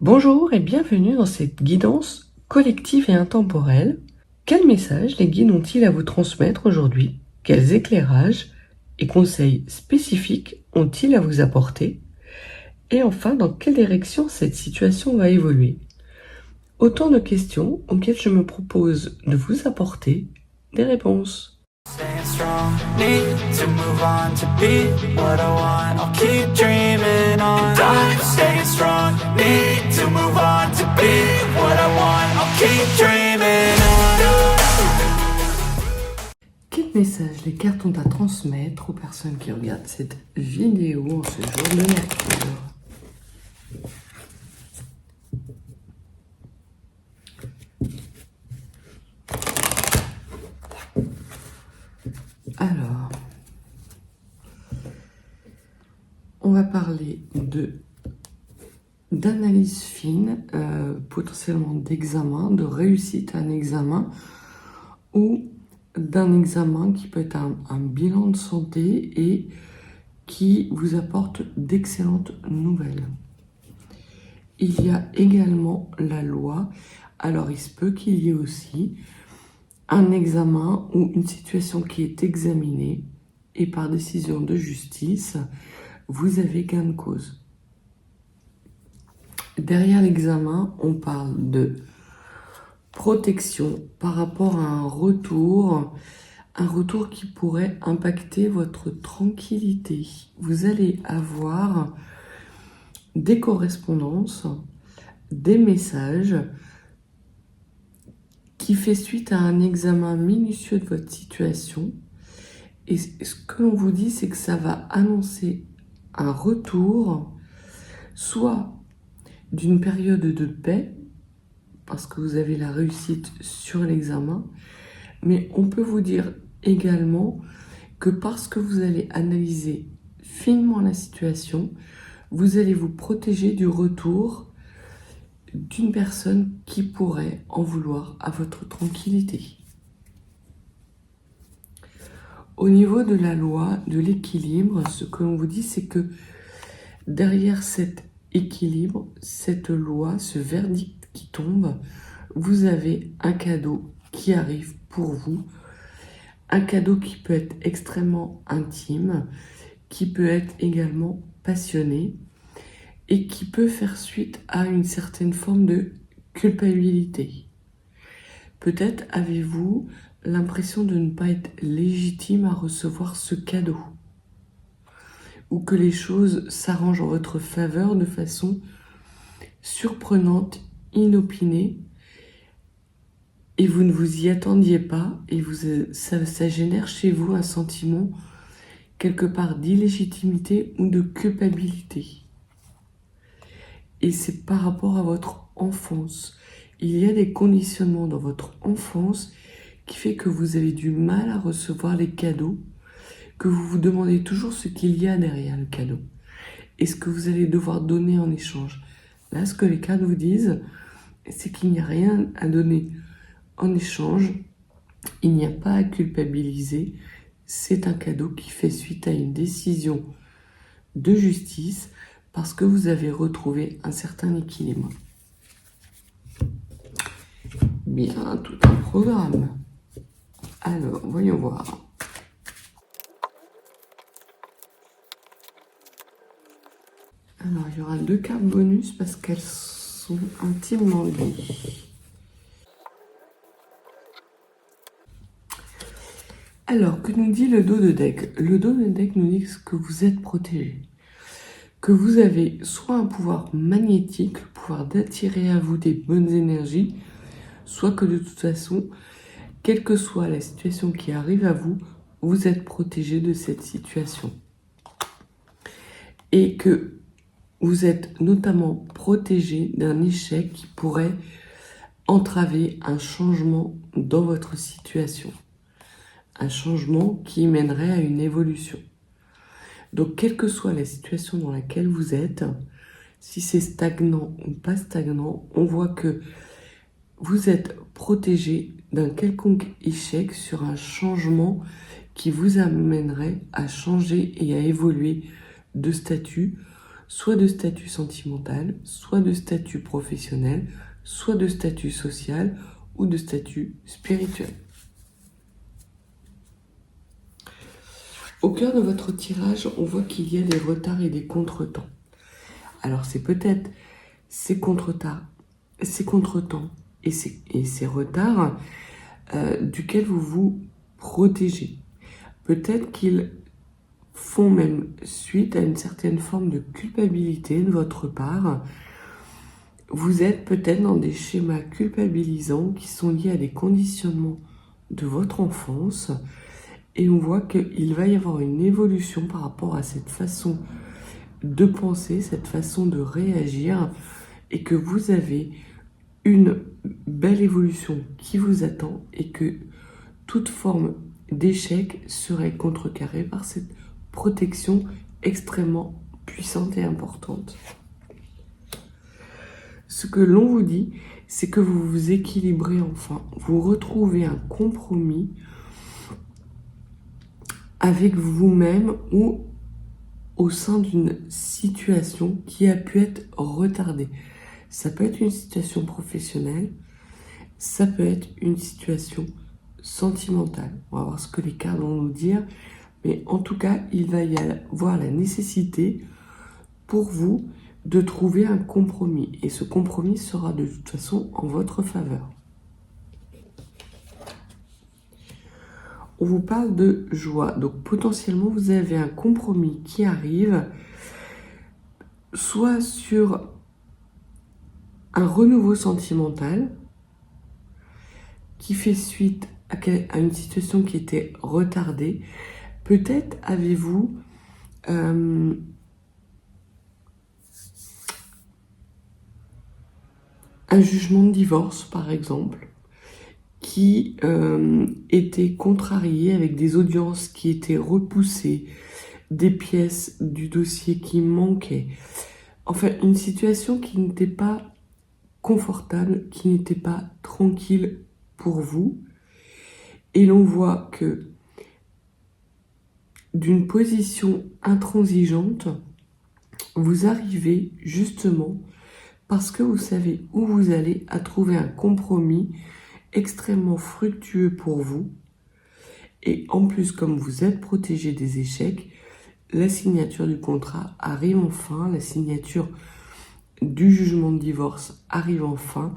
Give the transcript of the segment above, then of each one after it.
Bonjour et bienvenue dans cette guidance collective et intemporelle. Quel message les guides ont-ils à vous transmettre aujourd'hui? Quels éclairages et conseils spécifiques ont-ils à vous apporter? Et enfin, dans quelle direction cette situation va évoluer? Autant de questions auxquelles je me propose de vous apporter des réponses. Staying strong, need to move on to be what I want. I'll keep dreaming on. And I'm staying strong, need to move on to be what I want. I'll keep dreaming on. Quel message les cartes ont à transmettre aux personnes qui regardent cette vidéo en ce jour de Mercure? Alors, on va parler d'analyse fine, potentiellement d'examen, de réussite à un examen ou d'un examen qui peut être un bilan de santé et qui vous apporte d'excellentes nouvelles. Il y a également la loi, alors il se peut qu'il y ait aussi un examen ou une situation qui est examinée et par décision de justice, vous avez gain de cause. Derrière l'examen, on parle de protection par rapport à un retour qui pourrait impacter votre tranquillité. Vous allez avoir des correspondances, des messages qui fait suite à un examen minutieux de votre situation. Et ce que l'on vous dit, c'est que ça va annoncer un retour, soit d'une période de paix, parce que vous avez la réussite sur l'examen, mais on peut vous dire également que parce que vous allez analyser finement la situation, vous allez vous protéger du retour d'une personne qui pourrait en vouloir à votre tranquillité. Au niveau de la loi de l'équilibre, ce que l'on vous dit, c'est que derrière cet équilibre, cette loi, ce verdict qui tombe, vous avez un cadeau qui arrive pour vous, un cadeau qui peut être extrêmement intime, qui peut être également passionné et qui peut faire suite à une certaine forme de culpabilité. Peut-être avez-vous l'impression de ne pas être légitime à recevoir ce cadeau, ou que les choses s'arrangent en votre faveur de façon surprenante, inopinée, et vous ne vous y attendiez pas, et ça génère chez vous un sentiment quelque part d'illégitimité ou de culpabilité. Et c'est par rapport à votre enfance. Il y a des conditionnements dans votre enfance qui fait que vous avez du mal à recevoir les cadeaux, que vous vous demandez toujours ce qu'il y a derrière le cadeau et ce que vous allez devoir donner en échange. Là, ce que les cartes vous disent, c'est qu'il n'y a rien à donner en échange, il n'y a pas à culpabiliser, c'est un cadeau qui fait suite à une décision de justice parce que vous avez retrouvé un certain équilibre. Bien, tout un programme. Alors, voyons voir. Alors, il y aura 2 cartes bonus parce qu'elles sont intimement liées. Alors, que nous dit le dos de deck? Le dos de deck nous dit que vous êtes protégé, que vous avez soit un pouvoir magnétique, le pouvoir d'attirer à vous des bonnes énergies, soit que de toute façon, quelle que soit la situation qui arrive à vous, vous êtes protégé de cette situation. Et que vous êtes notamment protégé d'un échec qui pourrait entraver un changement dans votre situation. Un changement qui mènerait à une évolution. Donc, quelle que soit la situation dans laquelle vous êtes, si c'est stagnant ou pas stagnant, on voit que vous êtes protégé d'un quelconque échec sur un changement qui vous amènerait à changer et à évoluer de statut, soit de statut sentimental, soit de statut professionnel, soit de statut social ou de statut spirituel. Au cœur de votre tirage, on voit qu'il y a des retards et des contretemps. Alors c'est peut-être ces contretemps et ces retards duquel vous vous protégez. Peut-être qu'ils font même suite à une certaine forme de culpabilité de votre part. Vous êtes peut-être dans des schémas culpabilisants qui sont liés à des conditionnements de votre enfance et on voit qu'il va y avoir une évolution par rapport à cette façon de penser, cette façon de réagir et que vous avez une belle évolution qui vous attend et que toute forme d'échec serait contrecarrée par cette protection extrêmement puissante et importante. Ce que l'on vous dit, c'est que vous vous équilibrez enfin, vous retrouvez un compromis avec vous-même ou au sein d'une situation qui a pu être retardée. Ça peut être une situation professionnelle, ça peut être une situation sentimentale. On va voir ce que les cartes vont nous dire, mais en tout cas, il va y avoir la nécessité pour vous de trouver un compromis. Et ce compromis sera de toute façon en votre faveur. On vous parle de joie. Donc potentiellement, vous avez un compromis qui arrive, soit sur un renouveau sentimental qui fait suite à une situation qui était retardée. Peut-être avez-vous un jugement de divorce, par exemple, qui était contrarié avec des audiences qui étaient repoussées, des pièces du dossier qui manquaient. Enfin, une situation qui n'était pas confortable, qui n'était pas tranquille pour vous. Et l'on voit que d'une position intransigeante, vous arrivez justement, parce que vous savez où vous allez, à trouver un compromis extrêmement fructueux pour vous. Et en plus, comme vous êtes protégé des échecs, la signature du contrat arrive enfin, la signature du jugement de divorce arrive enfin,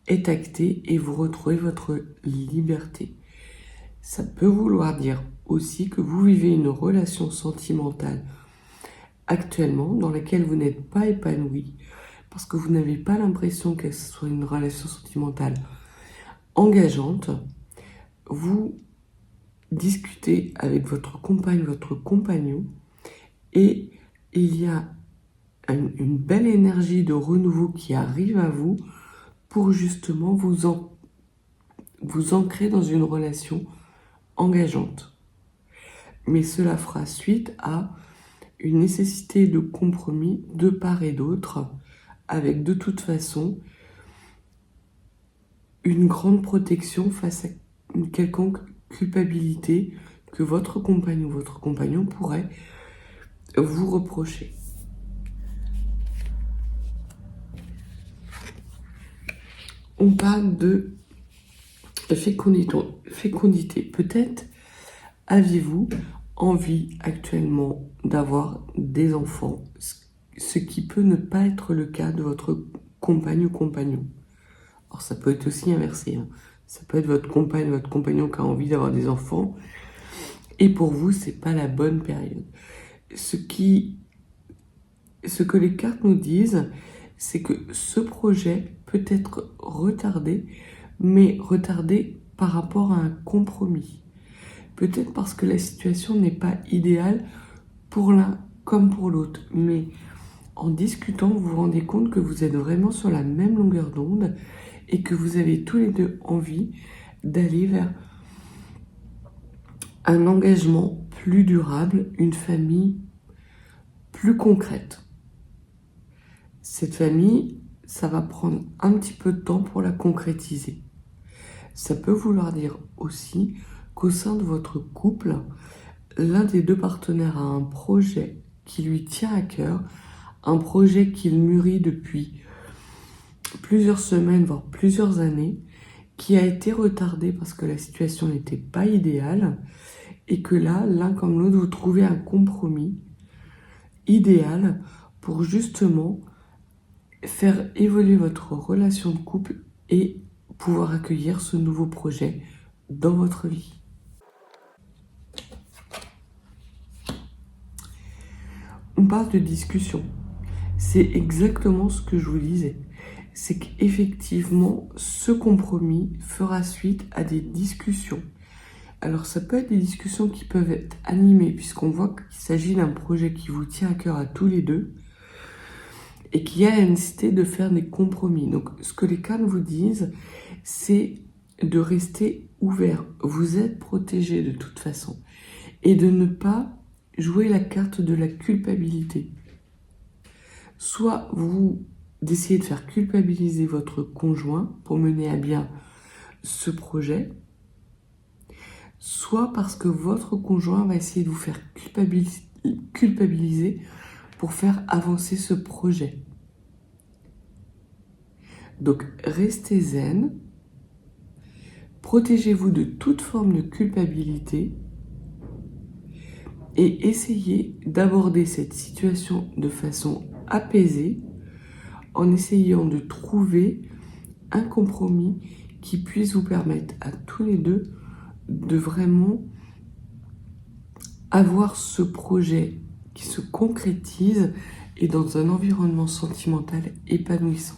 est actée et vous retrouvez votre liberté. Ça peut vouloir dire aussi que vous vivez une relation sentimentale actuellement dans laquelle vous n'êtes pas épanoui parce que vous n'avez pas l'impression qu'elle soit une relation sentimentale engageante. Vous discutez avec votre compagne, votre compagnon et il y a une belle énergie de renouveau qui arrive à vous pour justement vous ancrer dans une relation engageante. Mais cela fera suite à une nécessité de compromis de part et d'autre, avec de toute façon une grande protection face à une quelconque culpabilité que votre compagne ou votre compagnon pourrait vous reprocher. On parle de fécondité. Peut-être avez-vous envie actuellement d'avoir des enfants, ce qui peut ne pas être le cas de votre compagne ou compagnon. Alors ça peut être aussi inversé. Ça peut être votre compagne, votre compagnon qui a envie d'avoir des enfants. Et pour vous, c'est pas la bonne période. Ce que les cartes nous disent, c'est que ce projet peut être retardé, mais retardé par rapport à un compromis. Peut-être parce que la situation n'est pas idéale pour l'un comme pour l'autre, mais en discutant, vous vous rendez compte que vous êtes vraiment sur la même longueur d'onde et que vous avez tous les deux envie d'aller vers un engagement plus durable, une famille plus concrète. Cette famille, ça va prendre un petit peu de temps pour la concrétiser. Ça peut vouloir dire aussi qu'au sein de votre couple, l'un des deux partenaires a un projet qui lui tient à cœur, un projet qu'il mûrit depuis plusieurs semaines, voire plusieurs années, qui a été retardé parce que la situation n'était pas idéale, et que là, l'un comme l'autre, vous trouvez un compromis idéal pour justement faire évoluer votre relation de couple et pouvoir accueillir ce nouveau projet dans votre vie. On parle de discussion. C'est exactement ce que je vous disais. C'est qu'effectivement, ce compromis fera suite à des discussions. Alors, ça peut être des discussions qui peuvent être animées, puisqu'on voit qu'il s'agit d'un projet qui vous tient à cœur à tous les deux, et qui a la nécessité de faire des compromis. Donc, ce que les cartes vous disent, c'est de rester ouvert. Vous êtes protégé de toute façon. Et de ne pas jouer la carte de la culpabilité. Soit vous essayez de faire culpabiliser votre conjoint pour mener à bien ce projet, soit parce que votre conjoint va essayer de vous faire culpabiliser pour faire avancer ce projet. Donc, restez zen, protégez-vous de toute forme de culpabilité et essayez d'aborder cette situation de façon apaisée en essayant de trouver un compromis qui puisse vous permettre à tous les deux de vraiment avoir ce projet qui se concrétise et dans un environnement sentimental épanouissant.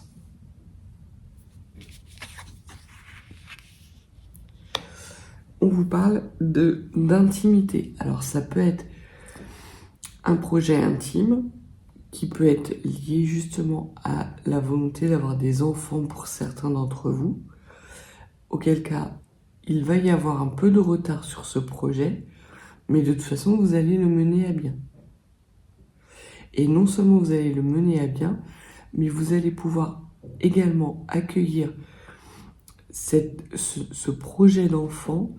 On vous parle d'intimité. Alors ça peut être un projet intime qui peut être lié justement à la volonté d'avoir des enfants pour certains d'entre vous, auquel cas il va y avoir un peu de retard sur ce projet, mais de toute façon vous allez le mener à bien. Et non seulement vous allez le mener à bien, mais vous allez pouvoir également accueillir ce projet d'enfant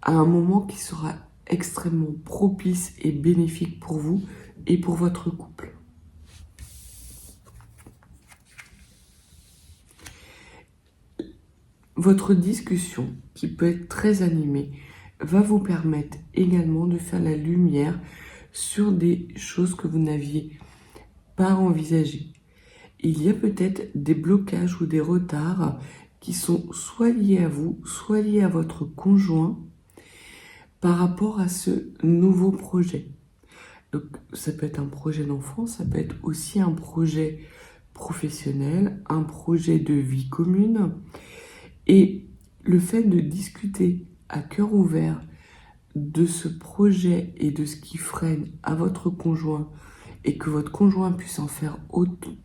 à un moment qui sera extrêmement propice et bénéfique pour vous et pour votre couple. Votre discussion, qui peut être très animée, va vous permettre également de faire la lumière sur des choses que vous n'aviez pas envisagées. Il y a peut-être des blocages ou des retards qui sont soit liés à vous, soit liés à votre conjoint par rapport à ce nouveau projet. Donc, ça peut être un projet d'enfant, ça peut être aussi un projet professionnel, un projet de vie commune. Et le fait de discuter à cœur ouvert de ce projet et de ce qui freine à votre conjoint et que votre conjoint puisse en faire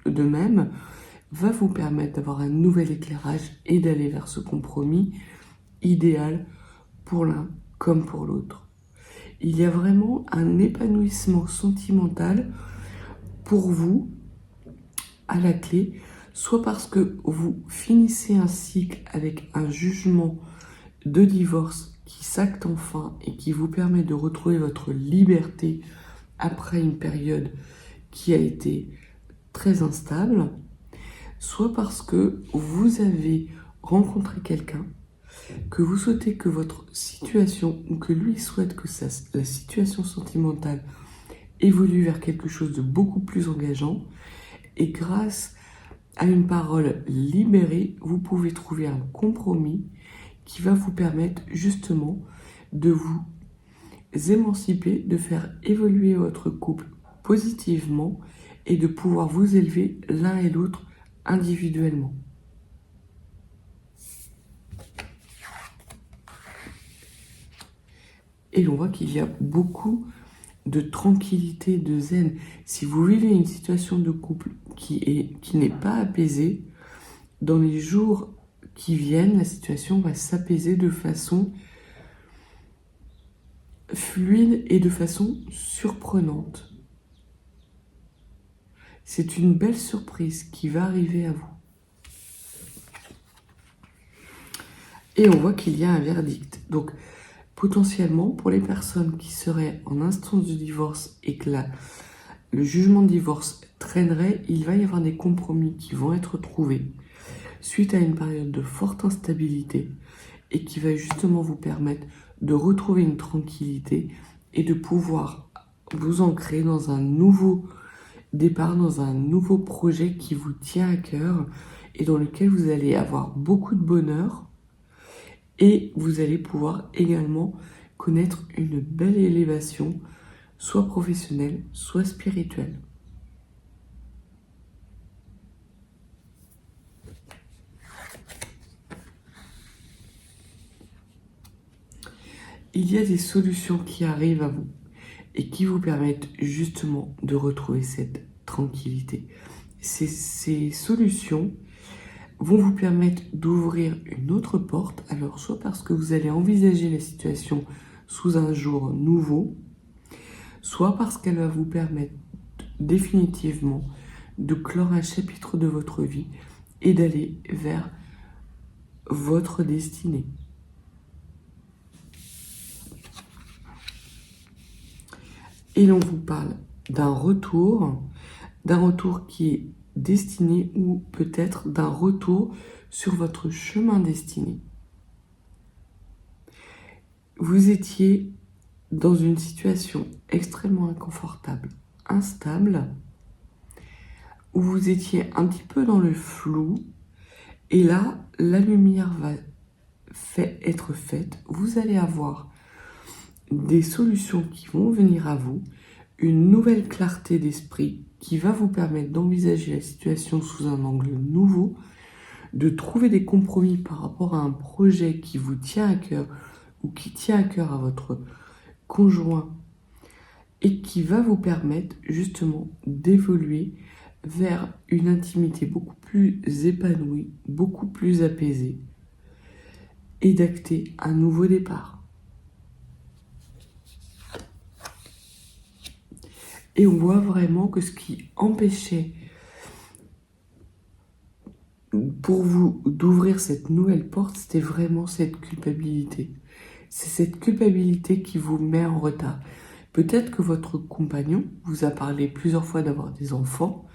de même, va vous permettre d'avoir un nouvel éclairage et d'aller vers ce compromis idéal pour l'un comme pour l'autre. Il y a vraiment un épanouissement sentimental pour vous à la clé, soit parce que vous finissez un cycle avec un jugement de divorce qui s'acte enfin et qui vous permet de retrouver votre liberté après une période qui a été très instable, soit parce que vous avez rencontré quelqu'un, que vous souhaitez que votre situation, ou que lui souhaite que la situation sentimentale évolue vers quelque chose de beaucoup plus engageant, et grâce à une parole libérée, vous pouvez trouver un compromis qui va vous permettre justement de vous émanciper, de faire évoluer votre couple positivement et de pouvoir vous élever l'un et l'autre individuellement. Et l'on voit qu'il y a beaucoup de tranquillité, de zen. Si vous vivez une situation de couple qui n'est pas apaisée, dans les jours qui viennent, la situation va s'apaiser de façon fluide et de façon surprenante. C'est une belle surprise qui va arriver à vous. Et on voit qu'il y a un verdict. Donc, potentiellement, pour les personnes qui seraient en instance de divorce et que le jugement de divorce traînerait, il va y avoir des compromis qui vont être trouvés suite à une période de forte instabilité et qui va justement vous permettre de retrouver une tranquillité et de pouvoir vous ancrer dans un nouveau départ, dans un nouveau projet qui vous tient à cœur et dans lequel vous allez avoir beaucoup de bonheur et vous allez pouvoir également connaître une belle élévation, soit professionnelle, soit spirituelle. Il y a des solutions qui arrivent à vous et qui vous permettent justement de retrouver cette tranquillité. Ces solutions vont vous permettre d'ouvrir une autre porte, alors soit parce que vous allez envisager la situation sous un jour nouveau, soit parce qu'elle va vous permettre définitivement de clore un chapitre de votre vie et d'aller vers votre destinée. Et l'on vous parle d'un retour qui est destiné ou peut-être d'un retour sur votre chemin destiné. Vous étiez dans une situation extrêmement inconfortable, instable, où vous étiez un petit peu dans le flou, et là, la lumière va être faite. Vous allez avoir des solutions qui vont venir à vous, une nouvelle clarté d'esprit qui va vous permettre d'envisager la situation sous un angle nouveau, de trouver des compromis par rapport à un projet qui vous tient à cœur ou qui tient à cœur à votre conjoint et qui va vous permettre justement d'évoluer vers une intimité beaucoup plus épanouie, beaucoup plus apaisée et d'acter un nouveau départ. Et on voit vraiment que ce qui empêchait pour vous d'ouvrir cette nouvelle porte, c'était vraiment cette culpabilité. C'est cette culpabilité qui vous met en retard. Peut-être que votre compagnon vous a parlé plusieurs fois d'avoir des enfants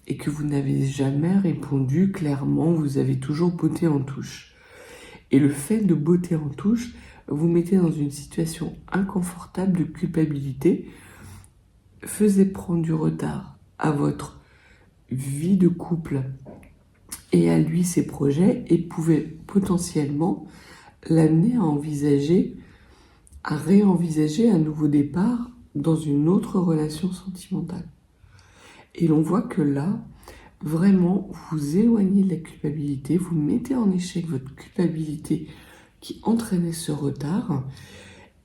et que vous n'avez jamais répondu clairement, vous avez toujours botté en touche. Et le fait de botter en touche vous mettez dans une situation inconfortable de culpabilité, faisait prendre du retard à votre vie de couple et à lui ses projets et pouvait potentiellement l'amener à réenvisager un nouveau départ dans une autre relation sentimentale. Et l'on voit que là, vraiment, vous éloignez de la culpabilité, vous mettez en échec votre culpabilité qui entraînait ce retard.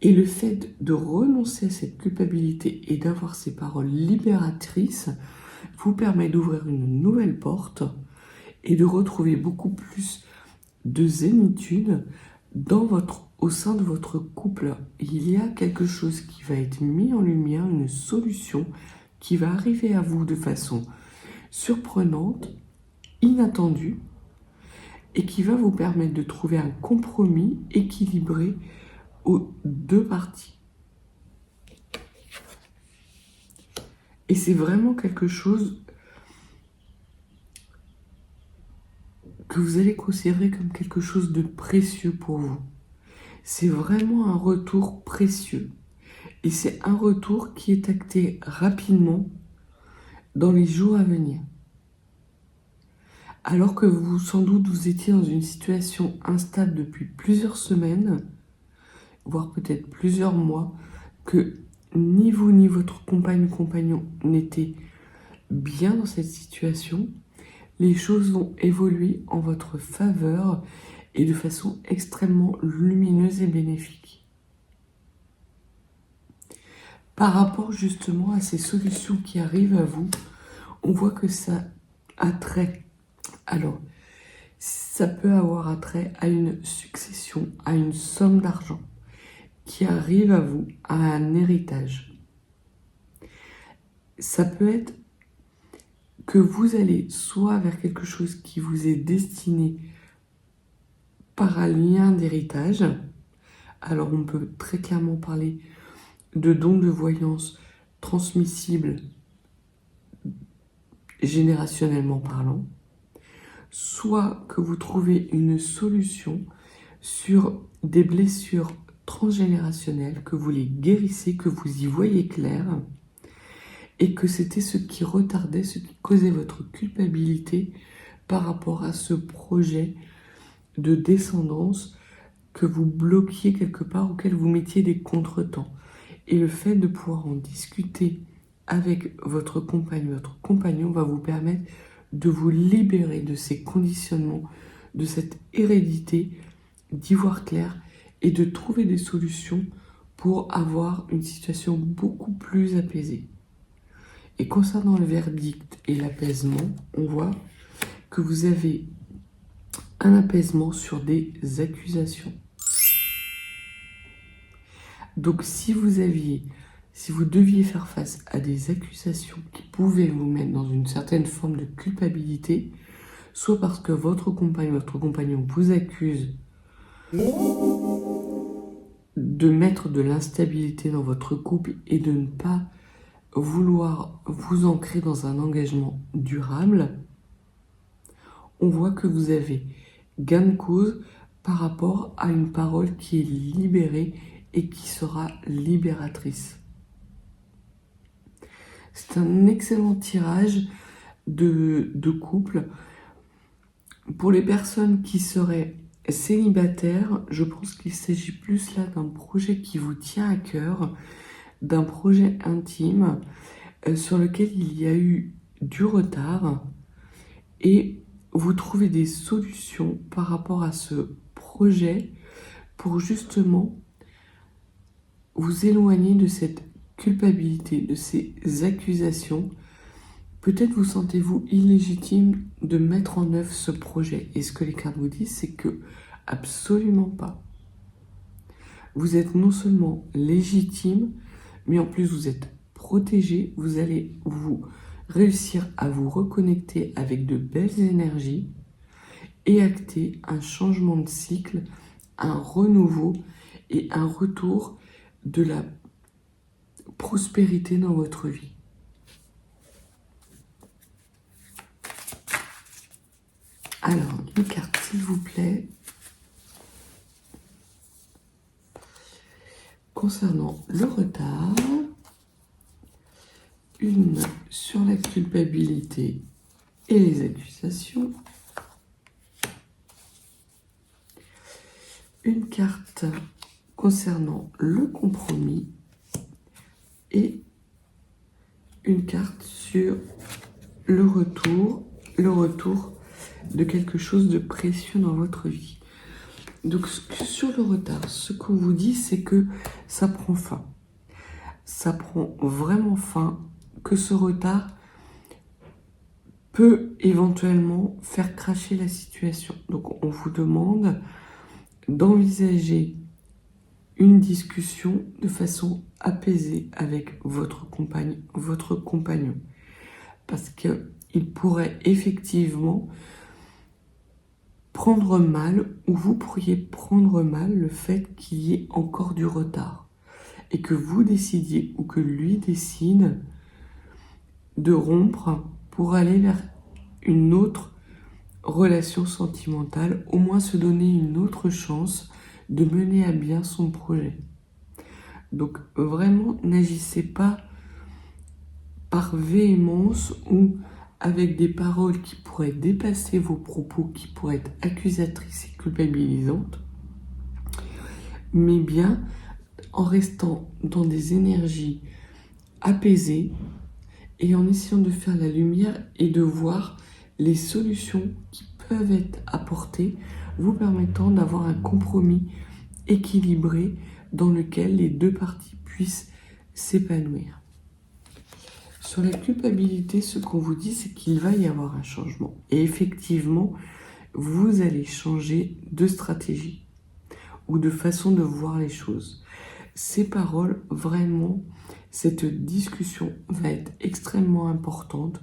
Et le fait de renoncer à cette culpabilité et d'avoir ces paroles libératrices vous permet d'ouvrir une nouvelle porte et de retrouver beaucoup plus de zénitude au sein de votre couple. Il y a quelque chose qui va être mis en lumière, une solution qui va arriver à vous de façon surprenante, inattendue, et qui va vous permettre de trouver un compromis équilibré aux deux parties. Et c'est vraiment quelque chose que vous allez considérer comme quelque chose de précieux pour vous. C'est vraiment un retour précieux. Et c'est un retour qui est acté rapidement dans les jours à venir. Alors que vous, sans doute, vous étiez dans une situation instable depuis plusieurs semaines, voire peut-être plusieurs mois, que ni vous ni votre compagnon n'étaient bien dans cette situation, les choses vont évoluer en votre faveur et de façon extrêmement lumineuse et bénéfique. Par rapport justement à ces solutions qui arrivent à vous, on voit que ça a trait. Alors, ça peut avoir attrait à une succession, à une somme d'argent qui arrive à vous, à un héritage. Ça peut être que vous allez soit vers quelque chose qui vous est destiné par un lien d'héritage. Alors on peut très clairement parler de dons de voyance transmissibles générationnellement parlant, soit que vous trouvez une solution sur des blessures transgénérationnelles, que vous les guérissez, que vous y voyez clair, et que c'était ce qui retardait, ce qui causait votre culpabilité par rapport à ce projet de descendance que vous bloquiez quelque part, auquel vous mettiez des contretemps. Et le fait de pouvoir en discuter avec votre compagnon va vous permettre de vous libérer de ces conditionnements, de cette hérédité, d'y voir clair et de trouver des solutions pour avoir une situation beaucoup plus apaisée. Et concernant le verdict et l'apaisement, on voit que vous avez un apaisement sur des accusations. Donc si vous deviez faire face à des accusations qui pouvaient vous mettre dans une certaine forme de culpabilité, soit parce que votre compagnon vous accuse de mettre de l'instabilité dans votre couple et de ne pas vouloir vous ancrer dans un engagement durable, on voit que vous avez gain de cause par rapport à une parole qui est libérée et qui sera libératrice. C'est un excellent tirage de couple. Pour les personnes qui seraient célibataires, je pense qu'il s'agit plus là d'un projet qui vous tient à cœur, d'un projet intime sur lequel il y a eu du retard et vous trouvez des solutions par rapport à ce projet pour justement vous éloigner de cette culpabilité, de ces accusations. Peut-être vous sentez-vous illégitime de mettre en œuvre ce projet. Et ce que les cartes vous disent, c'est que absolument pas. Vous êtes non seulement légitime, mais en plus vous êtes protégé. Vous allez vous réussir à vous reconnecter avec de belles énergies et acter un changement de cycle, un renouveau et un retour de la prospérité dans votre vie. Alors, une carte, s'il vous plaît. Concernant le retard, une sur la culpabilité et les accusations. Une carte concernant le compromis et une carte sur le retour de quelque chose de précieux dans votre vie. Donc sur le retard, ce qu'on vous dit, c'est que ça prend fin. Ça prend vraiment fin, que ce retard peut éventuellement faire cracher la situation. Donc on vous demande d'envisager une discussion de façon apaisée avec votre compagnon. Parce qu'il pourrait effectivement prendre mal, ou vous pourriez prendre mal le fait qu'il y ait encore du retard. Et que vous décidiez, ou que lui décide, de rompre pour aller vers une autre relation sentimentale, au moins se donner une autre chance de mener à bien son projet. Donc vraiment, n'agissez pas par véhémence ou avec des paroles qui pourraient dépasser vos propos, qui pourraient être accusatrices et culpabilisantes, mais bien en restant dans des énergies apaisées et en essayant de faire la lumière et de voir les solutions qui peuvent être apportées, vous permettant d'avoir un compromis équilibré dans lequel les deux parties puissent s'épanouir. Sur la culpabilité, ce qu'on vous dit, c'est qu'il va y avoir un changement. Et effectivement, vous allez changer de stratégie ou de façon de voir les choses. Ces paroles, vraiment, cette discussion va être extrêmement importante,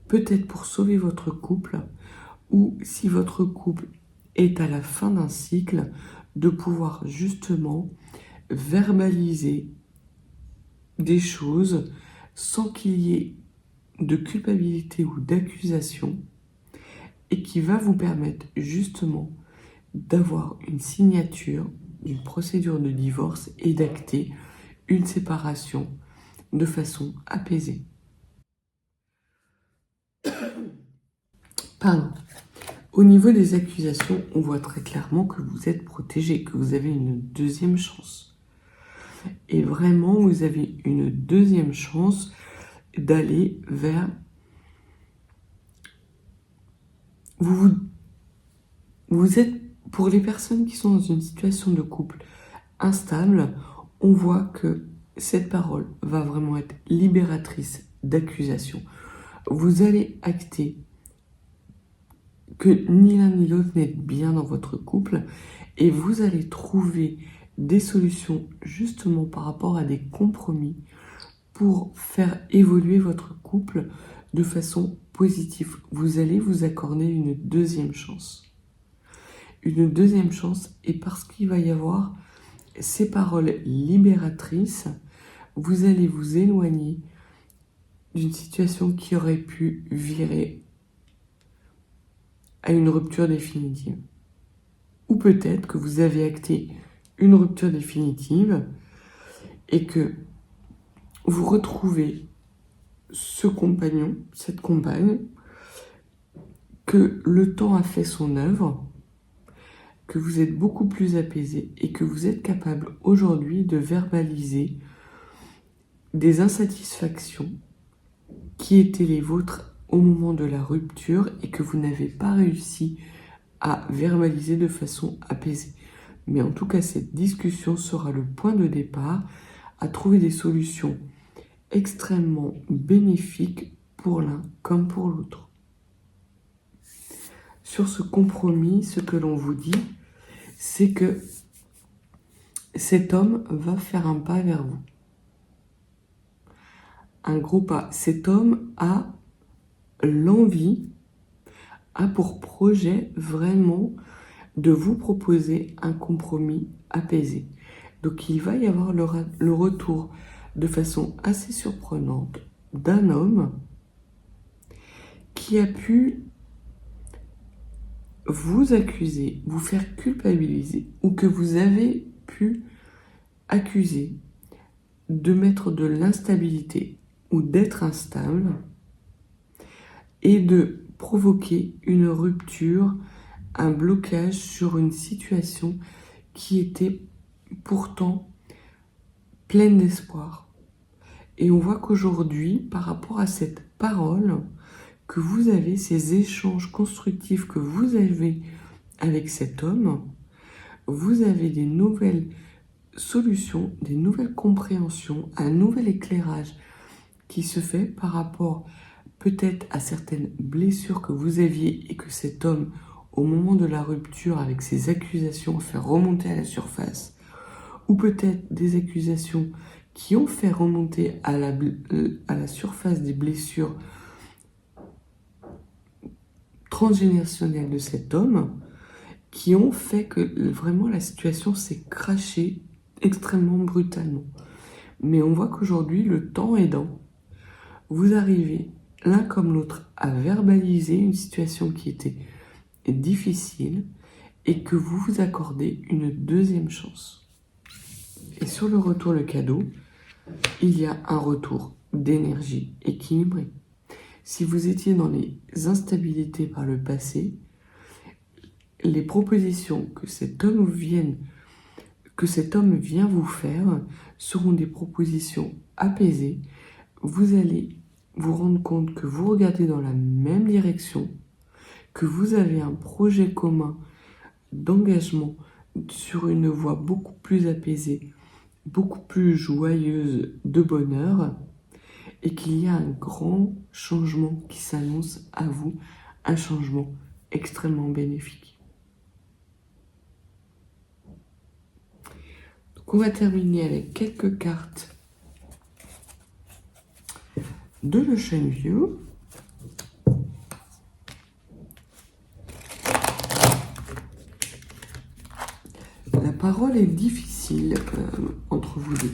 peut-être pour sauver votre couple, ou si votre couple est à la fin d'un cycle, de pouvoir justement verbaliser des choses sans qu'il y ait de culpabilité ou d'accusation et qui va vous permettre justement d'avoir une signature d'une procédure de divorce et d'acter une séparation de façon apaisée. Pardon. Au niveau des accusations, on voit très clairement que vous êtes protégé, que vous avez une deuxième chance. Et vraiment, vous avez une deuxième chance d'aller vers... Vous êtes, pour les personnes qui sont dans une situation de couple instable, on voit que cette parole va vraiment être libératrice d'accusation. Vous allez acter que ni l'un ni l'autre n'êtes bien dans votre couple et vous allez trouver des solutions justement par rapport à des compromis pour faire évoluer votre couple de façon positive. Vous allez vous accorder une deuxième chance. Une deuxième chance, et parce qu'il va y avoir ces paroles libératrices, vous allez vous éloigner d'une situation qui aurait pu virer à une rupture définitive. Ou peut-être que vous avez acté une rupture définitive et que vous retrouvez ce compagnon, cette compagne, que le temps a fait son œuvre, que vous êtes beaucoup plus apaisé et que vous êtes capable aujourd'hui de verbaliser des insatisfactions qui étaient les vôtres au moment de la rupture et que vous n'avez pas réussi à verbaliser de façon apaisée. Mais en tout cas, cette discussion sera le point de départ à trouver des solutions extrêmement bénéfiques pour l'un comme pour l'autre. Sur ce compromis, ce que l'on vous dit, c'est que cet homme va faire un pas vers vous. Un gros pas. Cet homme a l'envie, a pour projet vraiment de vous proposer un compromis apaisé. Donc il va y avoir le retour de façon assez surprenante d'un homme qui a pu vous accuser, vous faire culpabiliser, ou que vous avez pu accuser de mettre de l'instabilité ou d'être instable et de provoquer une rupture, un blocage sur une situation qui était pourtant pleine d'espoir. Et on voit qu'aujourd'hui, par rapport à cette parole que vous avez, ces échanges constructifs que vous avez avec cet homme, vous avez des nouvelles solutions, des nouvelles compréhensions, un nouvel éclairage qui se fait par rapport peut-être à certaines blessures que vous aviez et que cet homme, au moment de la rupture, avec ses accusations, a fait remonter à la surface, ou peut-être des accusations qui ont fait remonter à la surface des blessures transgénérationnelles de cet homme, qui ont fait que vraiment la situation s'est crachée extrêmement brutalement. Mais on voit qu'aujourd'hui, le temps aidant, vous arrivez l'un comme l'autre à verbaliser une situation qui était difficile et que vous vous accordez une deuxième chance. Et sur le retour, le cadeau, il y a un retour d'énergie équilibrée. Si vous étiez dans les instabilités par le passé, les propositions que cet homme vient vous faire seront des propositions apaisées. Vous allez vous rendre compte que vous regardez dans la même direction, que vous avez un projet commun d'engagement sur une voie beaucoup plus apaisée, beaucoup plus joyeuse de bonheur, et qu'il y a un grand changement qui s'annonce à vous, un changement extrêmement bénéfique. Donc on va terminer avec quelques cartes de l'Ocean View. La parole est difficile entre vous deux.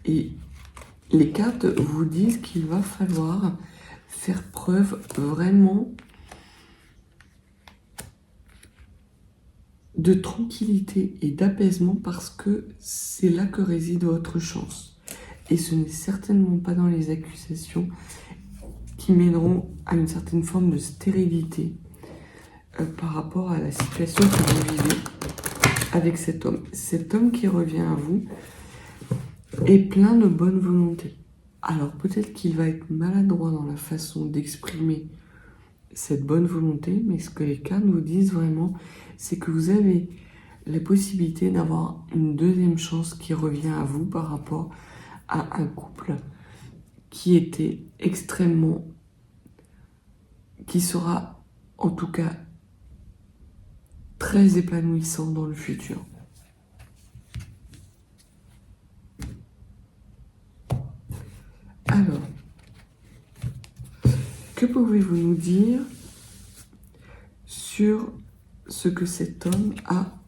Et les cartes vous disent qu'il va falloir faire preuve vraiment de tranquillité et d'apaisement parce que c'est là que réside votre chance. Et ce n'est certainement pas dans les accusations qui mèneront à une certaine forme de stérilité par rapport à la situation que vous vivez avec cet homme. Cet homme qui revient à vous est plein de bonne volonté. Alors peut-être qu'il va être maladroit dans la façon d'exprimer cette bonne volonté, mais ce que les cartes vous disent vraiment, c'est que vous avez la possibilité d'avoir une deuxième chance qui revient à vous par rapport à un couple qui était extrêmement, qui sera en tout cas très épanouissant dans le futur. Alors, que pouvez-vous nous dire sur ce que cet homme a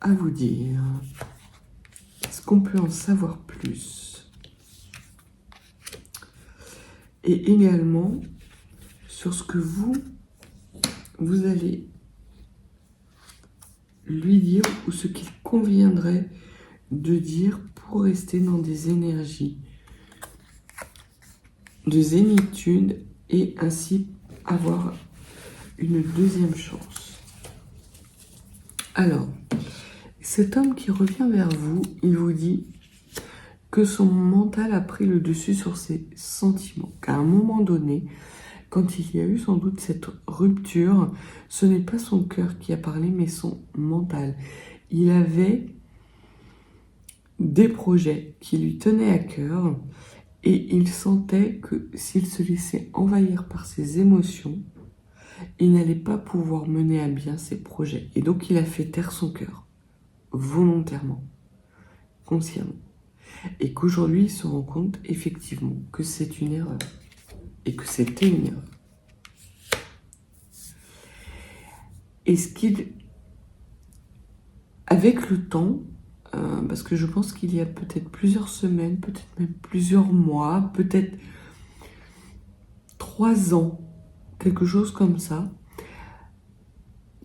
à vous dire? Est-ce qu'on peut en savoir plus? Et également sur ce que vous allez lui dire ou ce qu'il conviendrait de dire pour rester dans des énergies de zénitude et ainsi avoir une deuxième chance. Alors, cet homme qui revient vers vous, il vous dit que son mental a pris le dessus sur ses sentiments, qu'à un moment donné, quand il y a eu sans doute cette rupture, ce n'est pas son cœur qui a parlé, mais son mental. Il avait des projets qui lui tenaient à cœur et il sentait que s'il se laissait envahir par ses émotions, il n'allait pas pouvoir mener à bien ses projets. Et donc il a fait taire son cœur, volontairement, consciemment. Et qu'aujourd'hui il se rend compte effectivement que c'est une erreur. Et que c'était une erreur. Est-ce qu'il, avec le temps, parce que je pense qu'il y a peut-être plusieurs semaines, peut-être même plusieurs mois, peut-être 3 ans, quelque chose comme ça,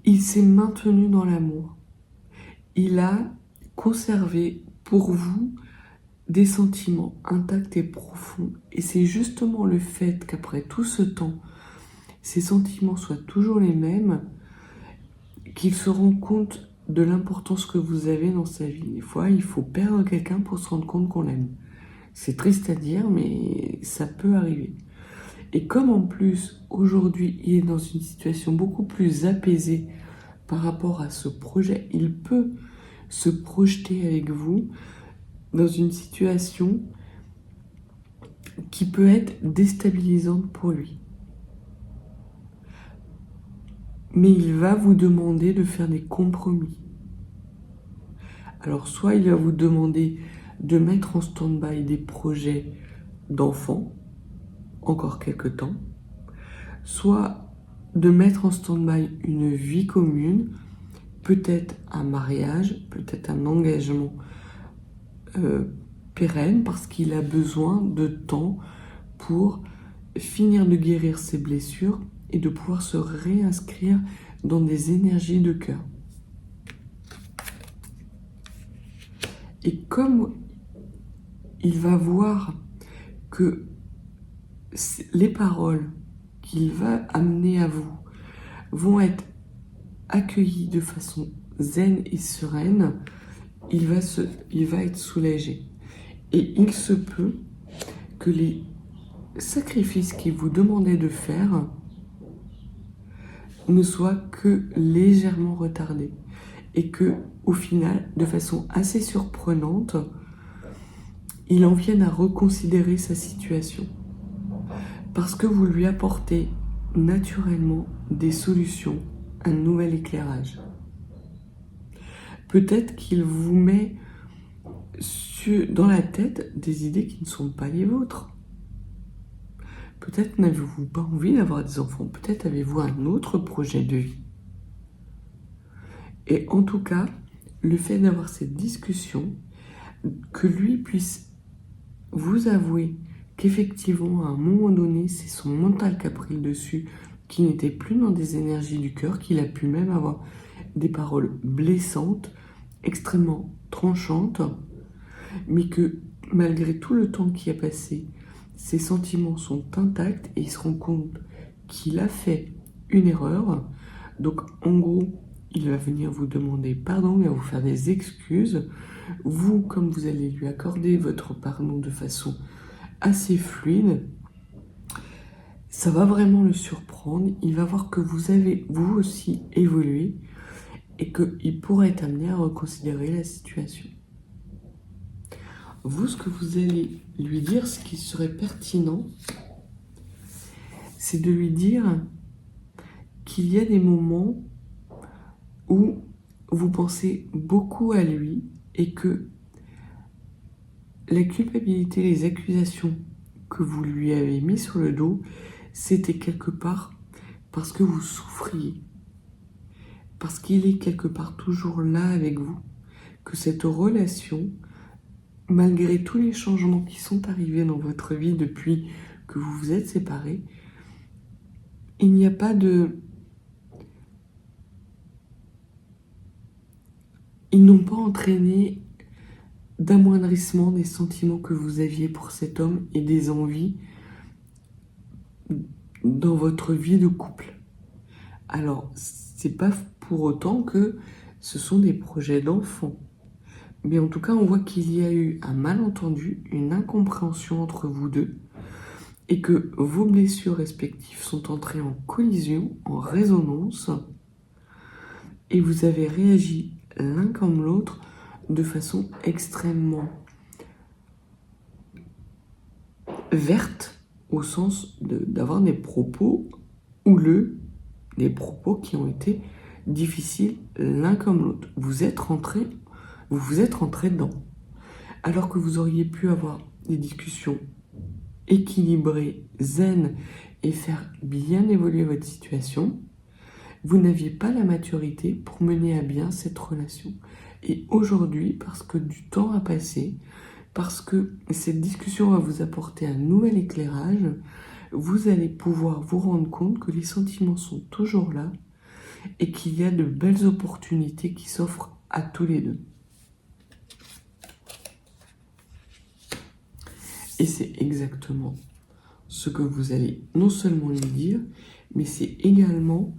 il s'est maintenu dans l'amour. Il a conservé pour vous des sentiments intacts et profonds. Et c'est justement le fait qu'après tout ce temps, ces sentiments soient toujours les mêmes, qu'il se rend compte de l'importance que vous avez dans sa vie. Des fois, il faut perdre quelqu'un pour se rendre compte qu'on l'aime. C'est triste à dire, mais ça peut arriver. Et comme en plus, aujourd'hui, il est dans une situation beaucoup plus apaisée par rapport à ce projet, il peut se projeter avec vous dans une situation qui peut être déstabilisante pour lui. Mais il va vous demander de faire des compromis. Alors soit il va vous demander de mettre en stand-by des projets d'enfants, encore quelques temps, soit de mettre en stand-by une vie commune, peut-être un mariage, peut-être un engagement pérenne, parce qu'il a besoin de temps pour finir de guérir ses blessures et de pouvoir se réinscrire dans des énergies de cœur. Et comme il va voir que les paroles qu'il va amener à vous vont être accueillies de façon zen et sereine, il va être soulagé. Et il se peut que les sacrifices qu'il vous demandait de faire ne soient que légèrement retardés. Et que, au final, de façon assez surprenante, il en vienne à reconsidérer sa situation. Parce que vous lui apportez naturellement des solutions, un nouvel éclairage. Peut-être qu'il vous met dans la tête des idées qui ne sont pas les vôtres. Peut-être n'avez-vous pas envie d'avoir des enfants. Peut-être avez-vous un autre projet de vie. Et en tout cas, le fait d'avoir cette discussion, que lui puisse vous avouer qu'effectivement, à un moment donné, c'est son mental qui a pris le dessus, qui n'était plus dans des énergies du cœur, qu'il a pu même avoir des paroles blessantes, extrêmement tranchantes, mais que malgré tout le temps qui a passé, ses sentiments sont intacts et il se rend compte qu'il a fait une erreur. Donc en gros, il va venir vous demander pardon, il va vous faire des excuses. Vous, comme vous allez lui accorder votre pardon de façon assez fluide, ça va vraiment le surprendre. Il va voir que vous avez vous aussi évolué et qu'il pourrait être amené à reconsidérer la situation. Vous, ce que vous allez lui dire, ce qui serait pertinent, c'est de lui dire qu'il y a des moments où vous pensez beaucoup à lui et que la culpabilité, les accusations que vous lui avez mis sur le dos, c'était quelque part parce que vous souffriez, parce qu'il est quelque part toujours là avec vous, que cette relation, malgré tous les changements qui sont arrivés dans votre vie depuis que vous vous êtes séparés, il n'y a pas de... Ils n'ont pas entraîné d'amoindrissement des sentiments que vous aviez pour cet homme et des envies dans votre vie de couple. Alors, c'est pas pour autant que ce sont des projets d'enfants. Mais en tout cas, on voit qu'il y a eu un malentendu, une incompréhension entre vous deux, et que vos blessures respectives sont entrées en collision, en résonance, et vous avez réagi l'un comme l'autre de façon extrêmement verte, au sens d'avoir des propos houleux, des propos qui ont été difficiles l'un comme l'autre. Vous vous êtes rentrés dedans. Alors que vous auriez pu avoir des discussions équilibrées, zen, et faire bien évoluer votre situation, vous n'aviez pas la maturité pour mener à bien cette relation. Et aujourd'hui, parce que du temps a passé, parce que cette discussion va vous apporter un nouvel éclairage, vous allez pouvoir vous rendre compte que les sentiments sont toujours là et qu'il y a de belles opportunités qui s'offrent à tous les deux. Et c'est exactement ce que vous allez non seulement lui dire, mais c'est également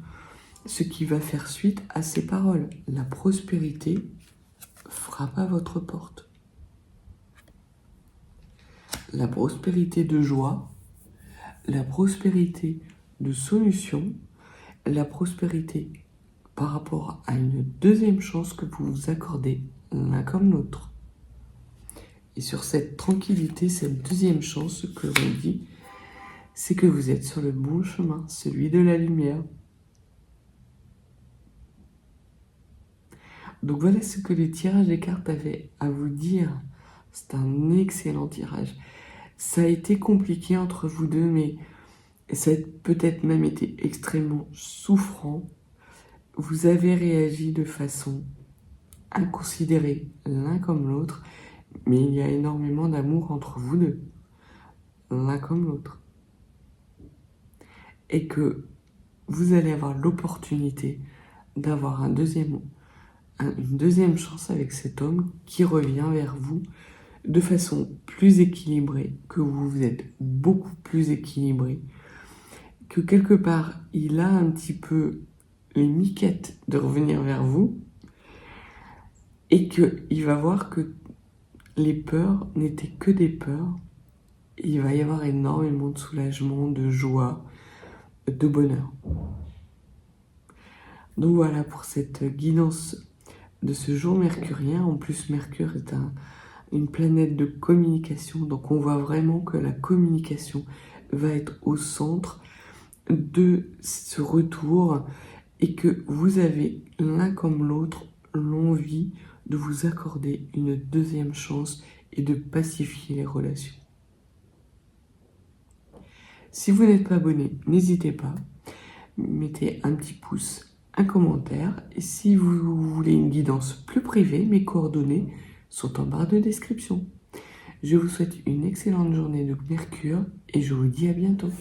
ce qui va faire suite à ces paroles. La prospérité frappe à votre porte. La prospérité de joie, la prospérité de solution, la prospérité par rapport à une deuxième chance que vous vous accordez l'un comme l'autre. Et sur cette tranquillité, cette deuxième chance, ce que l'on dit, c'est que vous êtes sur le bon chemin, celui de la lumière. Donc voilà ce que le tirage des cartes avait à vous dire. C'est un excellent tirage. Ça a été compliqué entre vous deux, mais ça a peut-être même été extrêmement souffrant. Vous avez réagi de façon inconsidérée l'un comme l'autre, mais il y a énormément d'amour entre vous deux, l'un comme l'autre. Et que vous allez avoir l'opportunité d'avoir une deuxième chance avec cet homme qui revient vers vous de façon plus équilibrée, que vous êtes beaucoup plus équilibré, que quelque part il a un petit peu les miquettes de revenir vers vous et qu'il va voir que les peurs n'étaient que des peurs. Il va y avoir énormément de soulagement, de joie, de bonheur. Donc voilà pour cette guidance de ce jour mercurien. En plus, Mercure est une planète de communication, donc on voit vraiment que la communication va être au centre de ce retour et que vous avez l'un comme l'autre l'envie de vous accorder une deuxième chance et de pacifier les relations. Si vous n'êtes pas abonné, n'hésitez pas, mettez un petit pouce, un commentaire, et si vous voulez une guidance plus privée, mes coordonnées sont en barre de description. Je vous souhaite une excellente journée de Mercure et je vous dis à bientôt.